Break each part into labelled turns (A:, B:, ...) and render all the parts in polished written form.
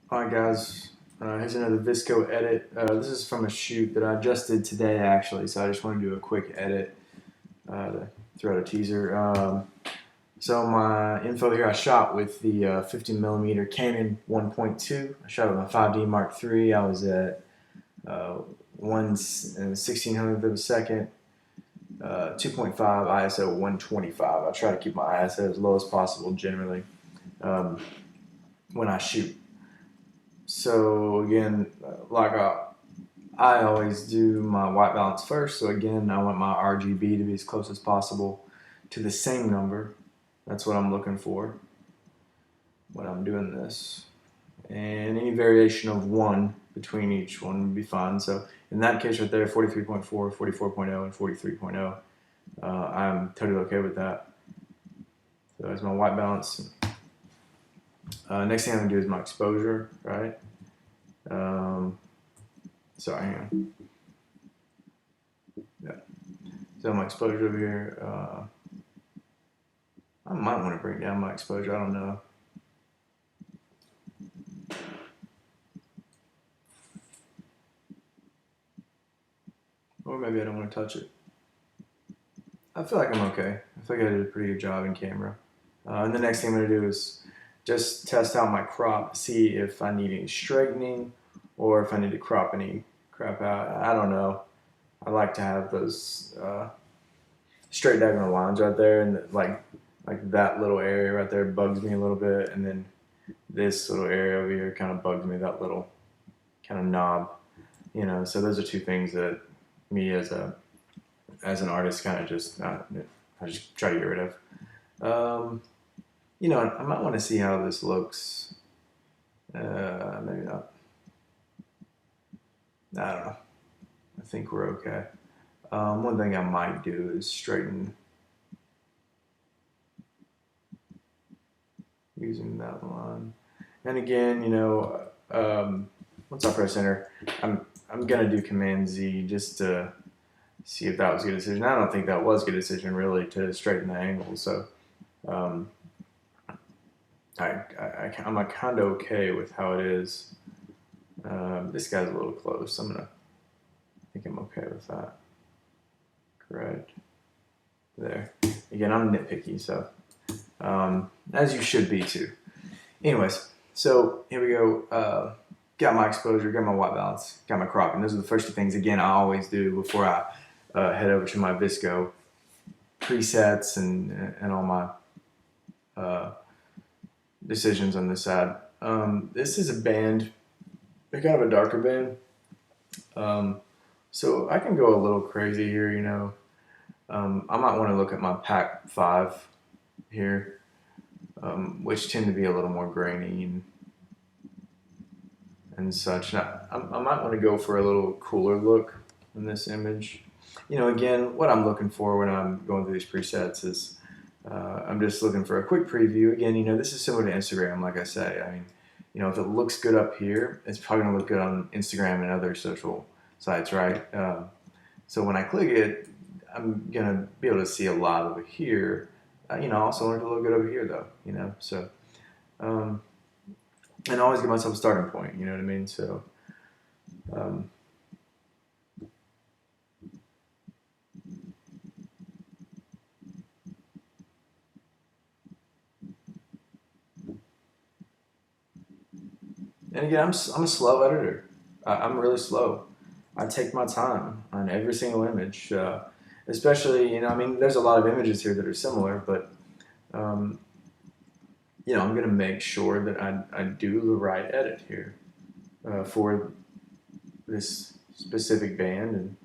A: Alright guys, here's another VSCO edit. This is from a shoot that I just did today actually, so I just want to do a quick edit to throw out a teaser. So my info here, I shot with the 50mm Canon 1.2. I shot with my 5D Mark III. I was at 1/1600th of a second, 2.5 ISO 125. I try to keep my ISO as low as possible generally when I shoot. So again, like I always do my white balance first. So again, I want my RGB to be as close as possible to the same number. That's what I'm looking for when I'm doing this. And any variation of 1 between each one would be fine. So in that case right there, 43.4, 44.0, and 43.0, I'm totally okay with that. So that's my white balance. Next thing I'm going to do is my exposure, right? Sorry, hang on. Yeah. So my exposure over here, I might want to bring down my exposure, I don't know. Or maybe I don't want to touch it. I feel like I'm okay. I feel like I did a pretty good job in camera. And the next thing I'm going to do is just test out my crop, see if I need any straightening or if I need to crop any crap out. I don't know. I like to have those straight diagonal lines right there, and like that little area right there bugs me a little bit, and then this little area over here kind of bugs me, that little kind of knob, so those are two things that me as an artist kind of just I just try to get rid of. I might want to see how this looks. Maybe not. I don't know. I think we're okay. One thing I might do is straighten using that line. And again, once I press enter, I'm gonna do Command Z just to see if that was a good decision. I don't think that was a good decision really to straighten the angle. So I'm kind of okay with how it is. This guy's a little close. I think I'm okay with that. Correct. There. Again, I'm nitpicky, so as you should be too. Anyways, so here we go. Got my exposure, got my white balance, got my cropping. Those are the first two things, again, I always do before I head over to my VSCO presets and all my decisions on this side. This is a band, they're kind of a darker band. So I can go a little crazy here, I might want to look at my Pack 5 here, which tend to be a little more grainy and such. Now, I might want to go for a little cooler look in this image. Again, what I'm looking for when I'm going through these presets is I'm just looking for a quick preview. Again, this is similar to Instagram, like I say. I mean, if it looks good up here, it's probably going to look good on Instagram and other social sites, right? So when I click it, I'm going to be able to see a lot over here. Also want it to look good over here, though, so... and always give myself a starting point, you know what I mean? So, and again, I'm a slow editor. I'm really slow. I take my time on every single image, especially, there's a lot of images here that are similar, but, I'm going to make sure that I do the right edit here for this specific band,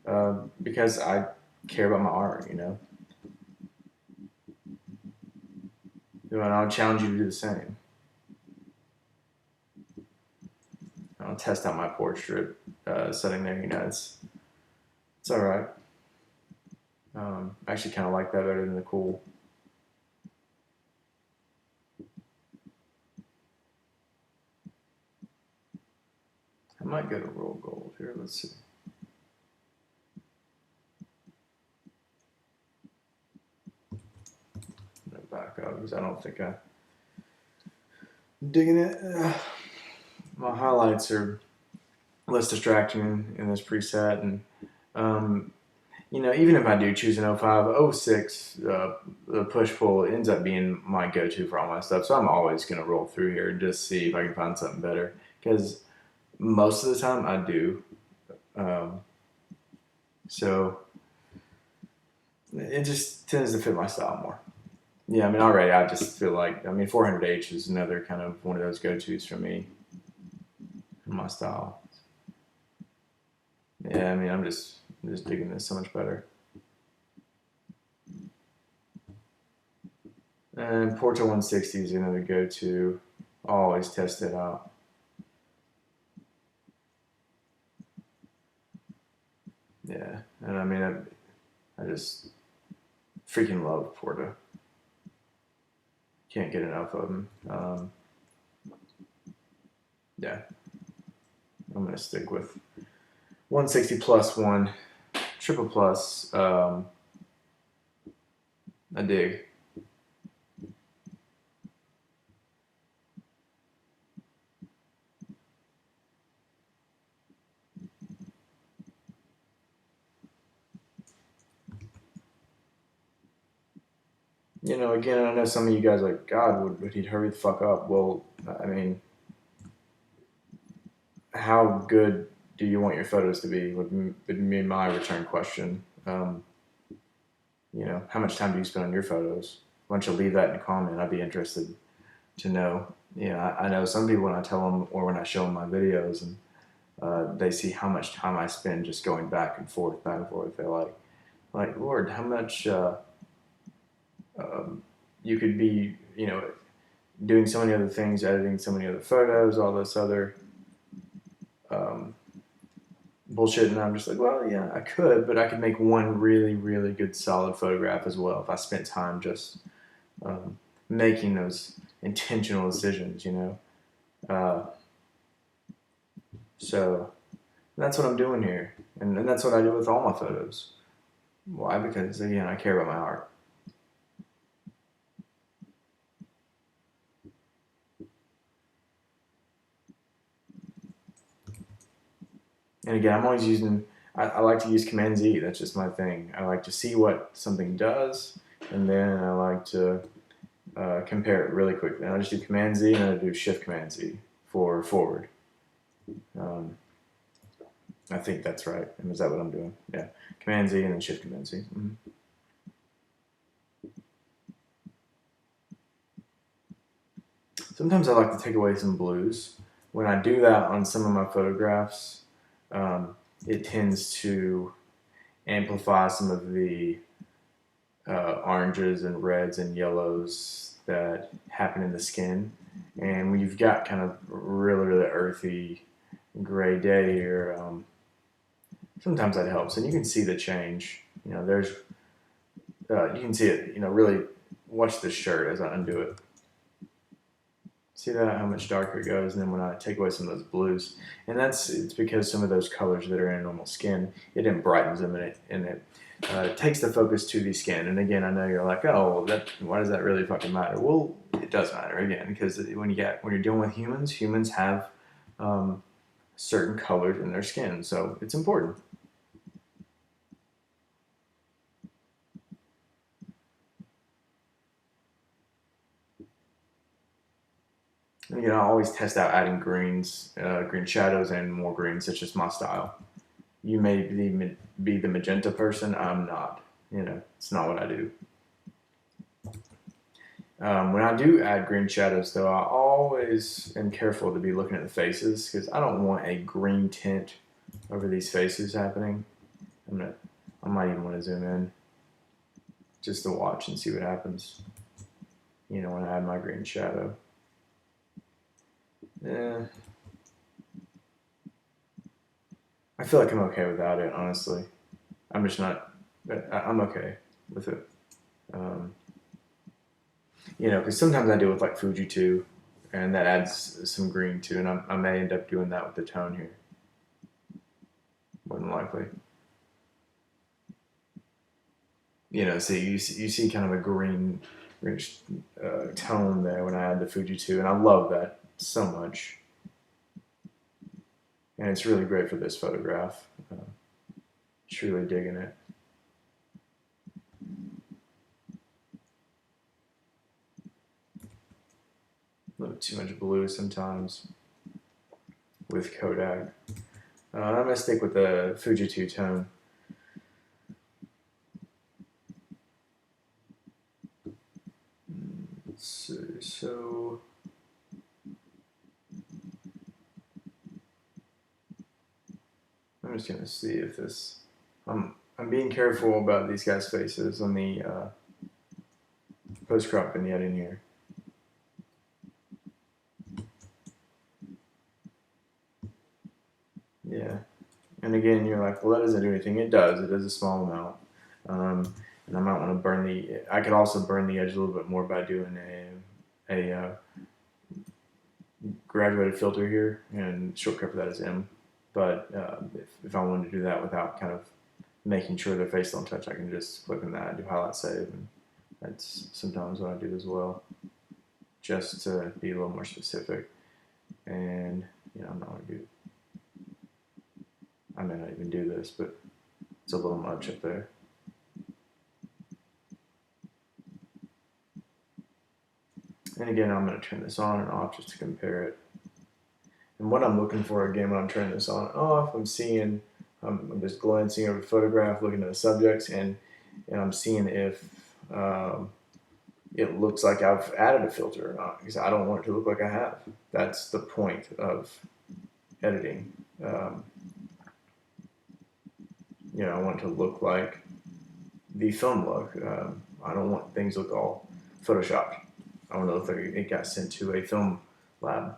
A: and because I care about my art, And I'll challenge you to do the same. I'll test out my portrait setting there, it's all right. I actually kind of like that better than the cool. I might go to roll gold here. Let's see. I'm gonna back up because I don't think I'm digging it. my highlights are less distracting in this preset, and you know, even if I do choose an 05, 06, the push-pull ends up being my go-to for all my stuff, so I'm always going to roll through here and just see if I can find something better, because most of the time I do. So it just tends to fit my style more. Yeah, I mean, already I just feel like, I mean, 400H is another kind of one of those go-tos for me, in my style. Yeah, I mean, I'm just digging this so much better. And Porta 160 is another go-to. Always test it out. Yeah, and I mean, I just freaking love Porta. Can't get enough of them. Yeah, I'm gonna stick with 160+1, triple plus. I dig. You know, again, I know some of you guys are like, God, would he hurry the fuck up? Well, I mean, how good do you want your photos to be? Would be my return question. You know, how much time do you spend on your photos? Why don't you leave that in a comment? I'd be interested to know. You know, I know some people when I tell them or when I show them my videos and they see how much time I spend just going back and forth, they're like, Lord, how much you could be, you know, doing so many other things, editing so many other photos, all this other um, bullshit. And I'm just like, well, yeah, I could, but I could make one really, really good solid photograph as well if I spent time just making those intentional decisions, you know. Uh, so that's what I'm doing here, and that's what I do with all my photos. Why? Because again, I care about my art. And again, I'm always using. I like to use Command Z. That's just my thing. I like to see what something does, and then I like to compare it really quickly. And I just do Command Z and I do Shift Command Z for forward. Um, I think that's right. And is that what I'm doing? Yeah. Command Z and then Shift Command Z. Mm-hmm. Sometimes I like to take away some blues. When I do that on some of my photographs, it tends to amplify some of the oranges and reds and yellows that happen in the skin. And when you've got kind of really, really earthy gray day here, sometimes that helps. And you can see the change. You know, you can see it, you know, really watch this shirt as I undo it. See that, how much darker it goes, and then when I take away some of those blues, and it's because some of those colors that are in normal skin, it then brightens them, and it takes the focus to the skin. And again, I know you're like, oh, why does that really fucking matter? Well, it does matter again, because when you're dealing with humans have certain colors in their skin, so it's important. And again, I always test out adding greens, green shadows, and more greens. It's just my style. You may be the magenta person. I'm not. You know, it's not what I do. When I do add green shadows, though, I always am careful to be looking at the faces because I don't want a green tint over these faces happening. I might even want to zoom in just to watch and see what happens. You know, when I add my green shadow. Yeah. I feel like I'm okay without it, honestly. I'm just not. I'm okay with it. Um, you know, because sometimes I do it with like Fuji too, and that adds some green too, and I may end up doing that with the tone here, more than likely. You know, so you see kind of a green tone there when I add the Fuji too, and I love that so much. And it's really great for this photograph. Truly digging it. A little too much blue sometimes with Kodak. I'm going to stick with the Fuji two-tone. Let's see, so I'm just going to see if this, I'm being careful about these guys' faces on the post-crop vignette in here. Yeah, and again, you're like, well, that doesn't do anything. It does. It does a small amount. And I might want to burn the, I could also burn the edge a little bit more by doing a graduated filter here, and shortcut for that is M. But if I wanted to do that without kind of making sure their face don't touch, I can just click on that and do highlight save, and that's sometimes what I do as well, just to be a little more specific. And I'm not going to do, I may not even do this, but it's a little much up there. And again, I'm going to turn this on and off just to compare it. And what I'm looking for, again, when I'm turning this on and off, I'm seeing, I'm just glancing over the photograph, looking at the subjects, and I'm seeing if it looks like I've added a filter or not, because I don't want it to look like I have. That's the point of editing. I want it to look like the film look. I don't want things to look all photoshopped. I want it to look like it got sent to a film lab,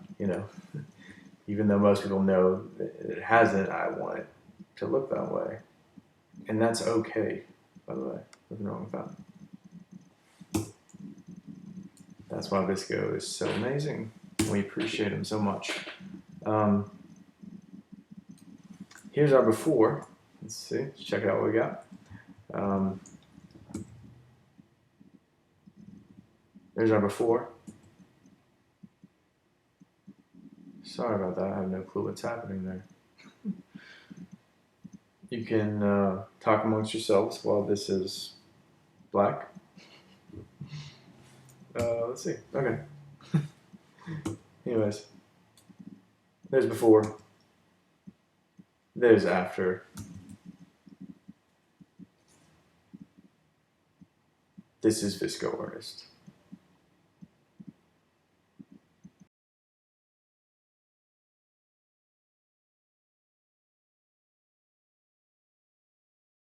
A: Even though most people know that it hasn't, I want it to look that way. And that's okay, by the way. Nothing wrong with that. That's why VSCO is so amazing. We appreciate them so much. Here's our before. Let's see. Let's check out what we got. There's our before. Sorry about that. I have no clue what's happening there. You can talk amongst yourselves while this is black. Let's see. Okay. Anyways, there's before. There's after. This is VSCO Artist.